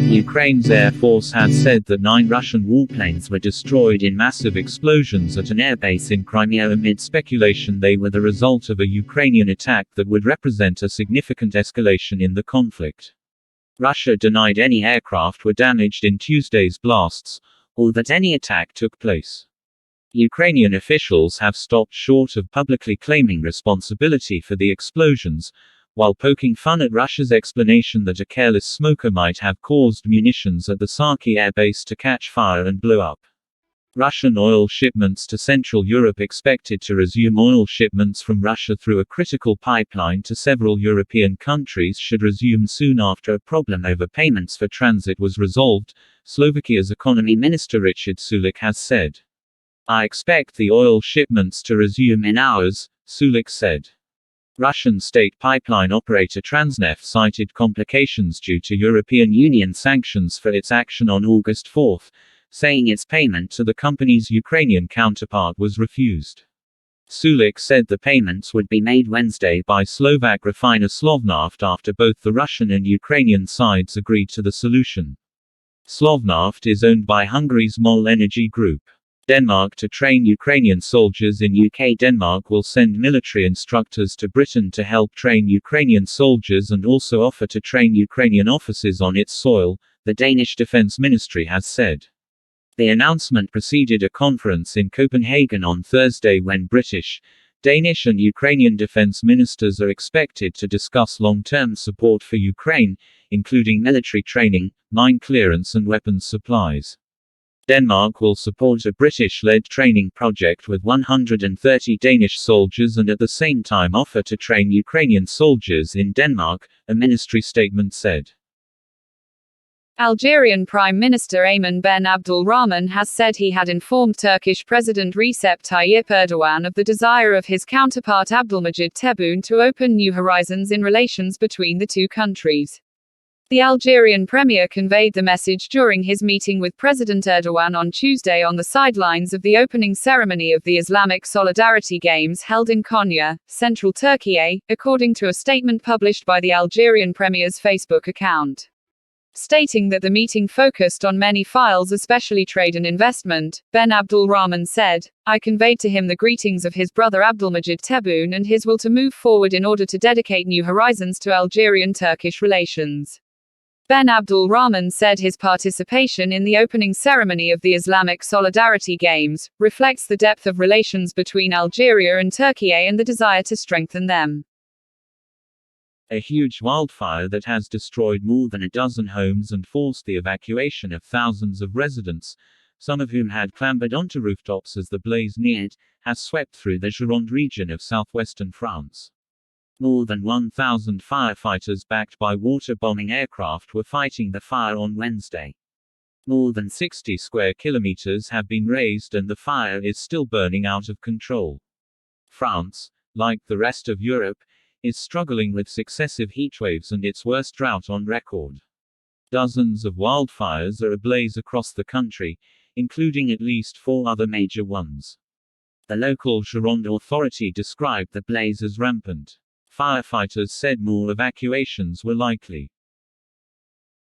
Ukraine's Air Force has said that 9 Russian warplanes were destroyed in massive explosions at an airbase in Crimea amid speculation they were the result of a Ukrainian attack that would represent a significant escalation in the conflict. Russia denied any aircraft were damaged in Tuesday's blasts, or that any attack took place. Ukrainian officials have stopped short of publicly claiming responsibility for the explosions, while poking fun at Russia's explanation that a careless smoker might have caused munitions at the Saki airbase to catch fire and blow up. Russian oil shipments to Central Europe expected to resume. Oil shipments from Russia through a critical pipeline to several European countries should resume soon after a problem over payments for transit was resolved, Slovakia's Economy Minister Richard Sulik has said. "I expect the oil shipments to resume in hours," Sulik said. Russian state pipeline operator Transneft cited complications due to European Union sanctions for its action on August 4, saying its payment to the company's Ukrainian counterpart was refused. Sulik said the payments would be made Wednesday by Slovak refiner Slovnaft after both the Russian and Ukrainian sides agreed to the solution. Slovnaft is owned by Hungary's MOL Energy Group. Denmark to train Ukrainian soldiers in UK. Denmark will send military instructors to Britain to help train Ukrainian soldiers and also offer to train Ukrainian officers on its soil, the Danish Defence Ministry has said. The announcement preceded a conference in Copenhagen on Thursday when British, Danish and Ukrainian defence ministers are expected to discuss long-term support for Ukraine, including military training, mine clearance and weapons supplies. Denmark will support a British-led training project with 130 Danish soldiers and at the same time offer to train Ukrainian soldiers in Denmark, a ministry statement said. Algerian Prime Minister Ayman Ben Abdul Rahman has said he had informed Turkish President Recep Tayyip Erdogan of the desire of his counterpart Abdülmecid Tebboune to open new horizons in relations between the two countries. The Algerian premier conveyed the message during his meeting with President Erdogan on Tuesday on the sidelines of the opening ceremony of the Islamic Solidarity Games held in Konya, central Turkey, according to a statement published by the Algerian premier's Facebook account. Stating that the meeting focused on many files, especially trade and investment, Ben Abdul Rahman said, "I conveyed to him the greetings of his brother Abdülmecid Tebboune and his will to move forward in order to dedicate new horizons to Algerian-Turkish relations." Ben Abdul Rahman said his participation in the opening ceremony of the Islamic Solidarity Games reflects the depth of relations between Algeria and Turkey and the desire to strengthen them. A huge wildfire that has destroyed more than a dozen homes and forced the evacuation of thousands of residents, some of whom had clambered onto rooftops as the blaze neared, has swept through the Gironde region of southwestern France. More than 1,000 firefighters backed by water-bombing aircraft were fighting the fire on Wednesday. More than 60 square kilometers have been razed and the fire is still burning out of control. France, like the rest of Europe, is struggling with successive heatwaves and its worst drought on record. Dozens of wildfires are ablaze across the country, including at least 4 other major ones. The local Gironde authority described the blaze as rampant. Firefighters said more evacuations were likely.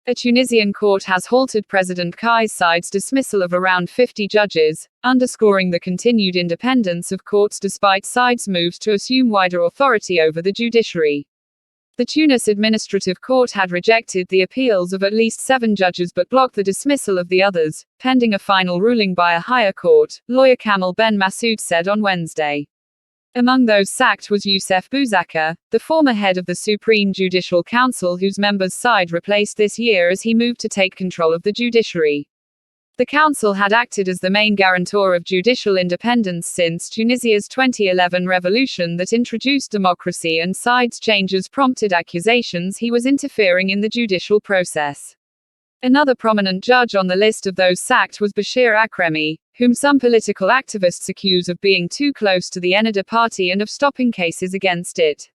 A Tunisian court has halted President Kais Said's dismissal of around 50 judges, underscoring the continued independence of courts despite Said's moves to assume wider authority over the judiciary. The Tunis Administrative Court had rejected the appeals of at least 7 judges but blocked the dismissal of the others, pending a final ruling by a higher court, lawyer Kamal Ben Massoud said on Wednesday. Among those sacked was Youssef Bouzaka, the former head of the Supreme Judicial Council whose members Said replaced this year as he moved to take control of the judiciary. The council had acted as the main guarantor of judicial independence since Tunisia's 2011 revolution that introduced democracy, and Said's changes prompted accusations he was interfering in the judicial process. Another prominent judge on the list of those sacked was Bashir Akremi, whom some political activists accuse of being too close to the Ennahda party and of stopping cases against it.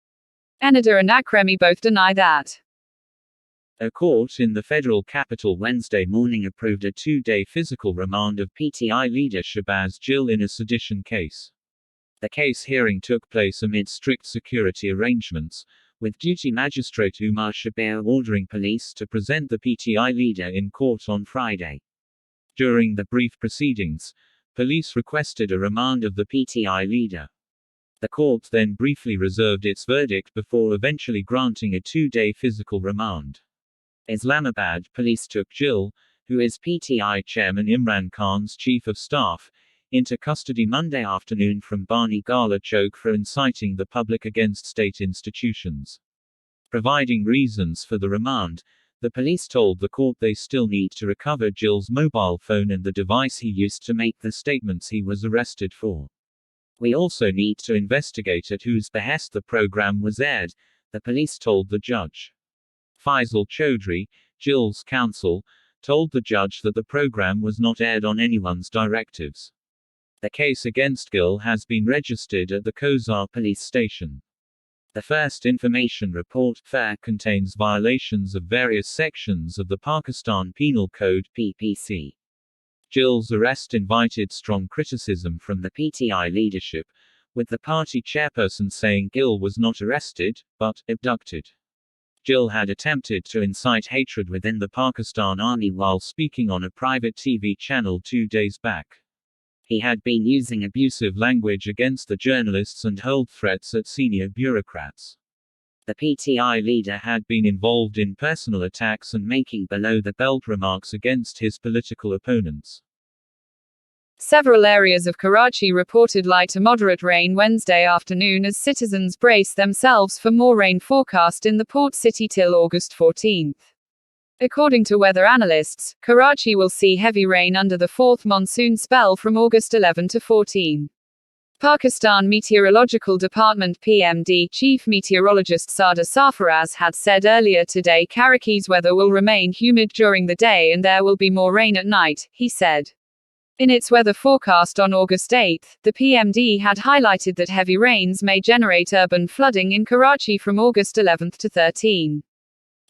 Ennahda and Akremi both deny that. A court in the federal capital Wednesday morning approved a 2-day physical remand of PTI leader Shahbaz Gill in a sedition case. The case hearing took place amid strict security arrangements, with duty magistrate Umar Shabir ordering police to present the PTI leader in court on Friday. During the brief proceedings, police requested a remand of the PTI leader. The court then briefly reserved its verdict before eventually granting a 2-day physical remand. Islamabad police took Gill, who is PTI chairman Imran Khan's chief of staff, into custody Monday afternoon from Bani Gala Chowk for inciting the public against state institutions. Providing reasons for the remand, the police told the court they still need to recover Gill's mobile phone and the device he used to make the statements he was arrested for. We also need to investigate at whose behest the program was aired, the police told the judge. Faisal Chaudhry, Gill's counsel, told the judge that the program was not aired on anyone's directives. The case against Gill has been registered at the Kozar police station. The First Information Report (FIR) contains violations of various sections of the Pakistan Penal Code. Gill's arrest invited strong criticism from the PTI leadership, with the party chairperson saying Gill was not arrested, but abducted. Gill had attempted to incite hatred within the Pakistan Army while speaking on a private TV channel 2 days back. He had been using abusive language against the journalists and hurled threats at senior bureaucrats. The PTI leader had been involved in personal attacks and making below-the-belt remarks against his political opponents. Several areas of Karachi reported light to moderate rain Wednesday afternoon as citizens brace themselves for more rain forecast in the port city till August 14. According to weather analysts, Karachi will see heavy rain under the fourth monsoon spell from August 11 to 14. Pakistan Meteorological Department (PMD) Chief Meteorologist Sada Sarfaraz had said earlier today Karachi's weather will remain humid during the day and there will be more rain at night, he said. In its weather forecast on August 8, the PMD had highlighted that heavy rains may generate urban flooding in Karachi from August 11 to 13.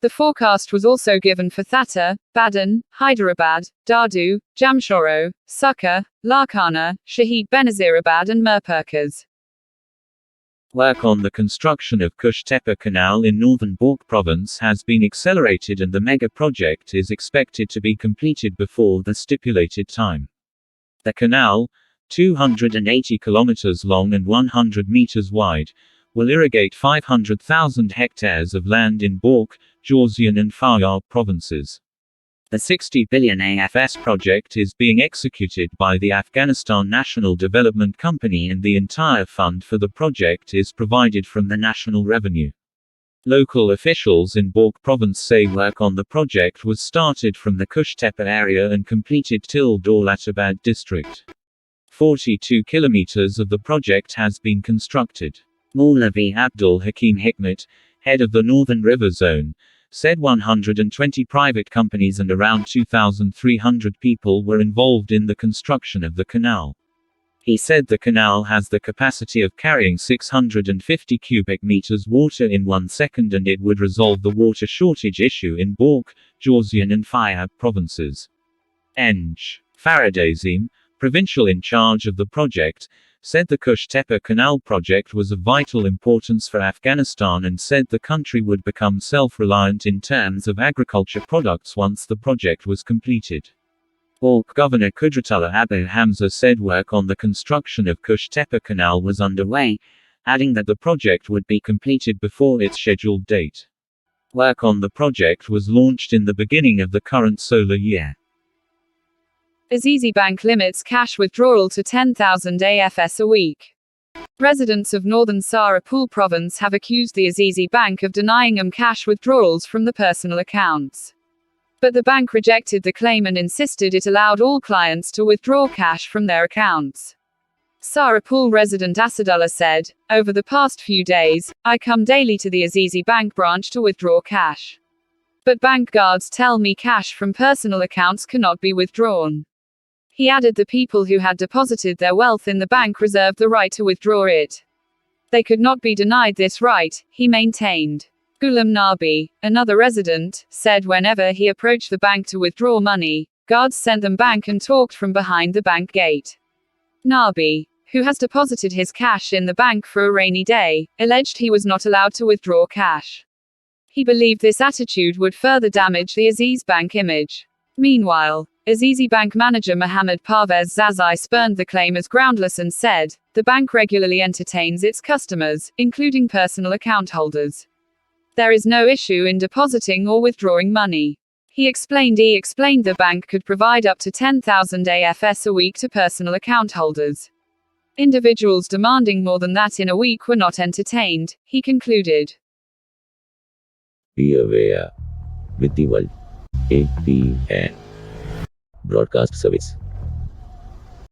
The forecast was also given for Thatta, Badin, Hyderabad, Dadu, Jamshoro, Sukkot, Larkana, Shahid Benazirabad and Mirpurkhas. Work on the construction of Kush Tepe Canal in northern Balkh province has been accelerated and the mega project is expected to be completed before the stipulated time. The canal, 280 kilometers long and 100 meters wide, will irrigate 500,000 hectares of land in Balkh, Jawzjan and Faryab provinces. The 60 billion AFS project is being executed by the Afghanistan National Development Company and the entire fund for the project is provided from the national revenue. Local officials in Balkh province say work on the project was started from the Kush Tepe area and completed till Daulatabad district. 42 kilometers of the project has been constructed. Maulavi Abdul Hakim Hikmat, head of the Northern River Zone, said 120 private companies and around 2,300 people were involved in the construction of the canal. He said the canal has the capacity of carrying 650 cubic meters water in 1 second and it would resolve the water shortage issue in Balkh, Jawzjan and Faryab provinces. Eng. Faradazim, provincial in charge of the project, said the Kush Tepe Canal project was of vital importance for Afghanistan and said the country would become self-reliant in terms of agriculture products once the project was completed. Balkh Governor Qudratullah Abu Hamza said work on the construction of Kush Tepe Canal was underway, adding that the project would be completed before its scheduled date. Work on the project was launched in the beginning of the current solar year. Azizi Bank limits cash withdrawal to 10,000 AFS a week. Residents of northern Sarapul province have accused the Azizi Bank of denying them cash withdrawals from the personal accounts. But the bank rejected the claim and insisted it allowed all clients to withdraw cash from their accounts. Sarapul resident Asadullah said, "Over the past few days, I come daily to the Azizi Bank branch to withdraw cash. But bank guards tell me cash from personal accounts cannot be withdrawn." He added the people who had deposited their wealth in the bank reserved the right to withdraw it. They could not be denied this right, he maintained. Ghulam Nabi, another resident, said whenever he approached the bank to withdraw money, guards sent them back and talked from behind the bank gate. Nabi, who has deposited his cash in the bank for a rainy day, alleged he was not allowed to withdraw cash. He believed this attitude would further damage the Aziz Bank image. Meanwhile, Azizi Bank manager Mohammed Parvez Zazai spurned the claim as groundless and said, "The bank regularly entertains its customers, including personal account holders. There is no issue in depositing or withdrawing money." He explained the bank could provide up to 10,000 AFS a week to personal account holders. Individuals demanding more than that in a week were not entertained, he concluded. Be aware. With the world. APN. Broadcast Service.